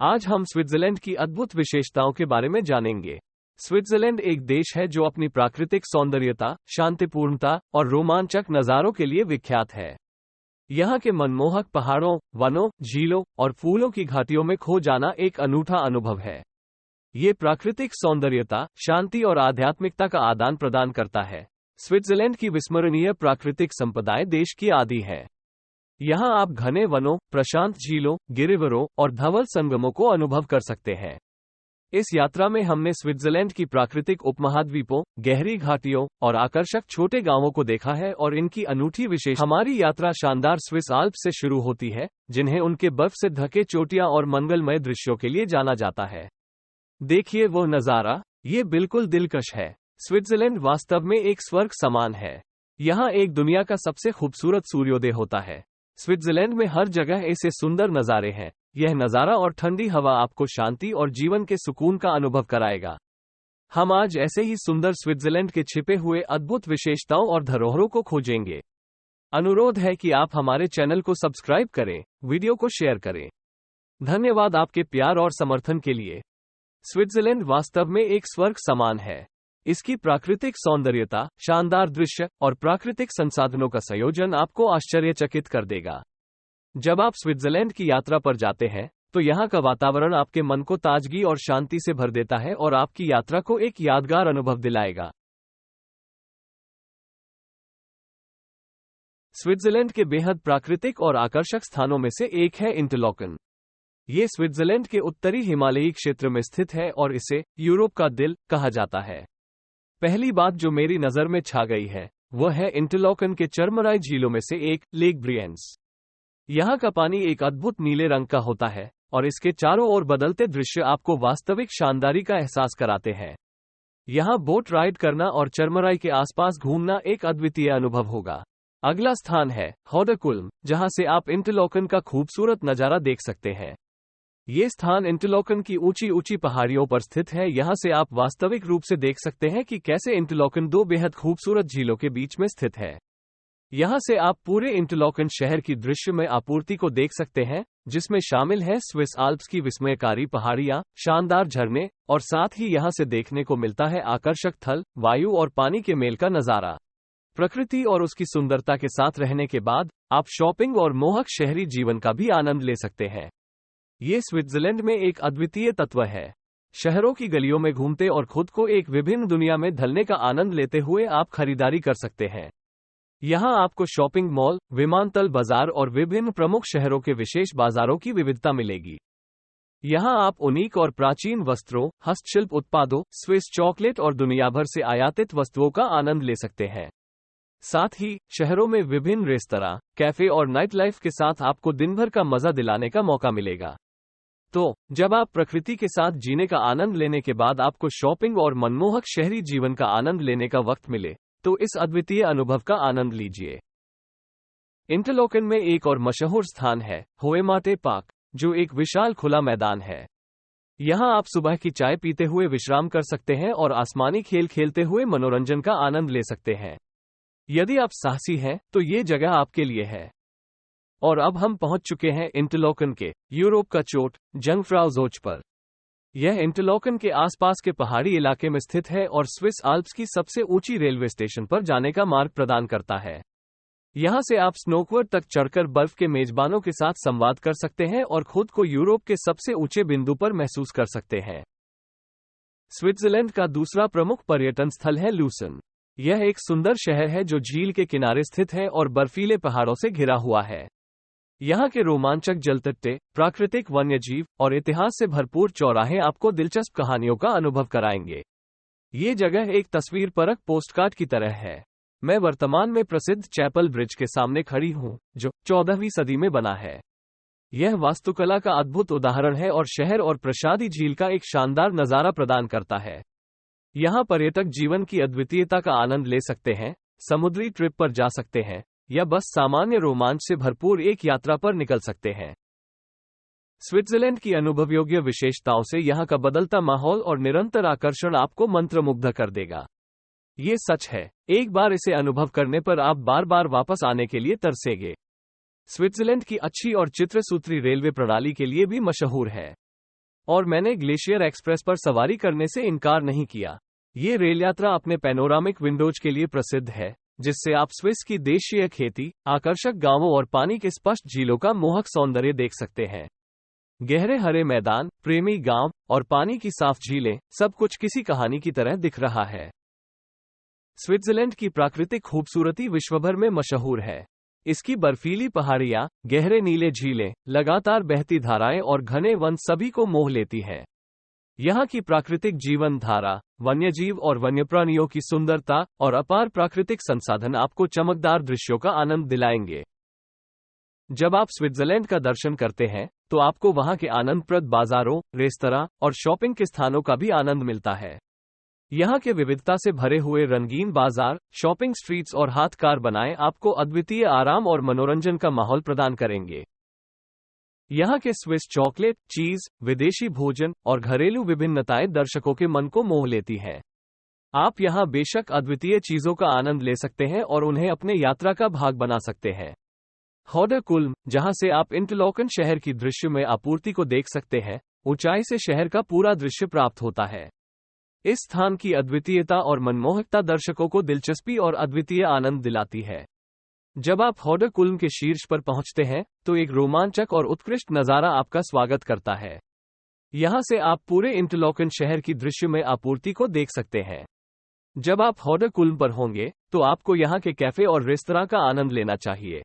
आज हम स्विट्जरलैंड की अद्भुत विशेषताओं के बारे में जानेंगे। स्विट्जरलैंड एक देश है जो अपनी प्राकृतिक सौंदर्यता, शांतिपूर्णता और रोमांचक नज़ारों के लिए विख्यात है। यहाँ के मनमोहक पहाड़ों, वनों, झीलों और फूलों की घाटियों में खो जाना एक अनूठा अनुभव है। ये प्राकृतिक सौंदर्यता, शांति और आध्यात्मिकता का आदान प्रदान करता है। स्विट्जरलैंड की विस्मरणीय प्राकृतिक संपदाएं देश की आदि है। यहाँ आप घने वनों, प्रशांत झीलों, गिरिवरों और धवल संगमों को अनुभव कर सकते हैं। इस यात्रा में हमने स्विट्जरलैंड की प्राकृतिक उपमहाद्वीपों, गहरी घाटियों और आकर्षक छोटे गांवों को देखा है और इनकी अनूठी विशेष। हमारी यात्रा शानदार स्विस आल्प्स से शुरू होती है, जिन्हें उनके बर्फ से ढके चोटियां और मंगलमय दृश्यों के लिए जाना जाता है। देखिए वो नज़ारा, ये बिल्कुल दिलकश है। स्विट्जरलैंड वास्तव में एक स्वर्ग समान है। यहाँ एक दुनिया का सबसे खूबसूरत सूर्योदय होता है। स्विट्जरलैंड में हर जगह ऐसे सुंदर नज़ारे हैं। यह नज़ारा और ठंडी हवा आपको शांति और जीवन के सुकून का अनुभव कराएगा। हम आज ऐसे ही सुंदर स्विट्जरलैंड के छिपे हुए अद्भुत विशेषताओं और धरोहरों को खोजेंगे। अनुरोध है कि आप हमारे चैनल को सब्सक्राइब करें, वीडियो को शेयर करें। धन्यवाद आपके प्यार और समर्थन के लिए। स्विट्जरलैंड वास्तव में एक स्वर्ग समान है। इसकी प्राकृतिक सौंदर्यता, शानदार दृश्य और प्राकृतिक संसाधनों का संयोजन आपको आश्चर्यचकित कर देगा। जब आप स्विट्जरलैंड की यात्रा पर जाते हैं, तो यहाँ का वातावरण आपके मन को ताजगी और शांति से भर देता है और आपकी यात्रा को एक यादगार अनुभव दिलाएगा। स्विट्जरलैंड के बेहद प्राकृतिक और आकर्षक स्थानों में से एक है इंटरलॉकन। ये स्विट्जरलैंड के उत्तरी हिमालयी क्षेत्र में स्थित है और इसे यूरोप का दिल कहा जाता है। पहली बात जो मेरी नज़र में छा गई है, वह है इंटरलॉकन के चरमराई झीलों में से एक, लेक ब्रियंस। यहाँ का पानी एक अद्भुत नीले रंग का होता है और इसके चारों ओर बदलते दृश्य आपको वास्तविक शानदारी का एहसास कराते हैं। यहाँ बोट राइड करना और चरमराई के आसपास घूमना एक अद्वितीय अनुभव होगा। अगला स्थान है हौडकुल्म, जहाँ से आप इंटरलॉकन का खूबसूरत नज़ारा देख सकते हैं। ये स्थान इंटरलॉकन की ऊंची ऊंची पहाड़ियों पर स्थित है। यहाँ से आप वास्तविक रूप से देख सकते हैं कि कैसे इंटरलॉकन दो बेहद खूबसूरत झीलों के बीच में स्थित है। यहाँ से आप पूरे इंटरलॉकन शहर की दृश्य में आपूर्ति को देख सकते हैं, जिसमें शामिल है स्विस आल्प्स की विस्मयकारी पहाड़ियाँ, शानदार झरने और साथ ही यहाँ से देखने को मिलता है आकर्षक थल, वायु और पानी के मेल का नज़ारा। प्रकृति और उसकी सुंदरता के साथ रहने के बाद आप शॉपिंग और मोहक शहरी जीवन का भी आनंद ले सकते हैं। ये स्विट्जरलैंड में एक अद्वितीय तत्व है। शहरों की गलियों में घूमते और खुद को एक विभिन्न दुनिया में ढलने का आनंद लेते हुए आप खरीदारी कर सकते हैं। यहाँ आपको शॉपिंग मॉल, विमानतल बाजार और विभिन्न प्रमुख शहरों के विशेष बाजारों की विविधता मिलेगी। यहाँ आप यूनिक और प्राचीन वस्त्रों, हस्तशिल्प उत्पादों, स्विस चॉकलेट और दुनिया भर से आयातित वस्तुओं का आनंद ले सकते हैं। साथ ही शहरों में विभिन्न रेस्तरां, कैफे और नाइट लाइफ के साथ आपको दिन भर का मजा दिलाने का मौका मिलेगा। तो जब आप प्रकृति के साथ जीने का आनंद लेने के बाद आपको शॉपिंग और मनमोहक शहरी जीवन का आनंद लेने का वक्त मिले, तो इस अद्वितीय अनुभव का आनंद लीजिए। इंटरलॉकन में एक और मशहूर स्थान है होएमाटे पार्क, जो एक विशाल खुला मैदान है। यहाँ आप सुबह की चाय पीते हुए विश्राम कर सकते हैं और आसमानी खेल खेलते हुए मनोरंजन का आनंद ले सकते हैं। यदि आप साहसी हैं, तो ये जगह आपके लिए है। और अब हम पहुंच चुके हैं इंटरलॉकन के यूरोप का चोट, जंगफ्राउ ज़ोच पर। यह इंटरलॉकन के आसपास के पहाड़ी इलाके में स्थित है और स्विस आल्प्स की सबसे ऊंची रेलवे स्टेशन पर जाने का मार्ग प्रदान करता है। यहां से आप स्नोकवर्ड तक चढ़कर बर्फ के मेजबानों के साथ संवाद कर सकते हैं और खुद को यूरोप के सबसे ऊंचे बिंदु पर महसूस कर सकते हैं। स्विट्जरलैंड का दूसरा प्रमुख पर्यटन स्थल है लूसन। यह एक सुंदर शहर है जो झील के किनारे स्थित है और बर्फीले पहाड़ों से घिरा हुआ है। यहाँ के रोमांचक जलतट्टे, प्राकृतिक वन्यजीव और इतिहास से भरपूर चौराहे आपको दिलचस्प कहानियों का अनुभव कराएंगे। ये जगह एक तस्वीर परक पोस्टकार्ड की तरह है। मैं वर्तमान में प्रसिद्ध चैपल ब्रिज के सामने खड़ी हूँ, जो 14वीं सदी में बना है। यह वास्तुकला का अद्भुत उदाहरण है और शहर और प्रसादी झील का एक शानदार नज़ारा प्रदान करता है। यहाँ पर्यटक जीवन की अद्वितीयता का आनंद ले सकते हैं, समुद्री ट्रिप पर जा सकते हैं या बस सामान्य रोमांच से भरपूर एक यात्रा पर निकल सकते हैं। स्विट्जरलैंड की अनुभवयोग्य विशेषताओं से यहाँ का बदलता माहौल और निरंतर आकर्षण आपको मंत्रमुग्ध कर देगा। ये सच है, एक बार इसे अनुभव करने पर आप बार बार वापस आने के लिए तरसेंगे। स्विट्जरलैंड की अच्छी और चित्रसूत्री रेलवे प्रणाली के लिए भी मशहूर है। और मैंने ग्लेशियर एक्सप्रेस पर सवारी करने से इनकार नहीं किया। ये रेल यात्रा अपने पैनोरामिक विंडोज के लिए प्रसिद्ध है, जिससे आप स्विस की देशीय खेती, आकर्षक गांवों और पानी के स्पष्ट झीलों का मोहक सौंदर्य देख सकते हैं। गहरे हरे मैदान, प्रेमी गांव और पानी की साफ झीलें, सब कुछ किसी कहानी की तरह दिख रहा है। स्विट्जरलैंड की प्राकृतिक खूबसूरती विश्वभर में मशहूर है। इसकी बर्फीली पहाड़ियां, गहरे नीले झीलें, लगातार बहती धाराएं और घने वन सभी को मोह लेती हैं। यहाँ की प्राकृतिक जीवन धारा, वन्यजीव और वन्यप्राणियों की सुंदरता और अपार प्राकृतिक संसाधन आपको चमकदार दृश्यों का आनंद दिलाएंगे। जब आप स्विट्जरलैंड का दर्शन करते हैं, तो आपको वहां के आनंदप्रद बाजारों, रेस्तरां और शॉपिंग के स्थानों का भी आनंद मिलता है। यहाँ के विविधता से भरे हुए रंगीन बाजार, शॉपिंग स्ट्रीट्स और हाथकार बनाए आपको अद्वितीय आराम और मनोरंजन का माहौल प्रदान करेंगे। यहाँ के स्विस चॉकलेट, चीज, विदेशी भोजन और घरेलू विभिन्नताएं दर्शकों के मन को मोह लेती हैं। आप यहाँ बेशक अद्वितीय चीजों का आनंद ले सकते हैं और उन्हें अपने यात्रा का भाग बना सकते हैं। हौडरकुल्म, जहाँ से आप इंटरलॉकन शहर की दृश्यमय आपूर्ति को देख सकते हैं, ऊंचाई से शहर का पूरा दृश्य प्राप्त होता है। इस स्थान की अद्वितीयता और मनमोहकता दर्शकों को दिलचस्पी और अद्वितीय आनंद दिलाती है। जब आप हौडरकुल्म के शीर्ष पर पहुंचते हैं, तो एक रोमांचक और उत्कृष्ट नज़ारा आपका स्वागत करता है। यहां से आप पूरे इंटरलॉकन शहर की दृश्यमय आपूर्ति को देख सकते हैं। जब आप हौडरकुल्म पर होंगे, तो आपको यहां के कैफे और रेस्तरां का आनंद लेना चाहिए।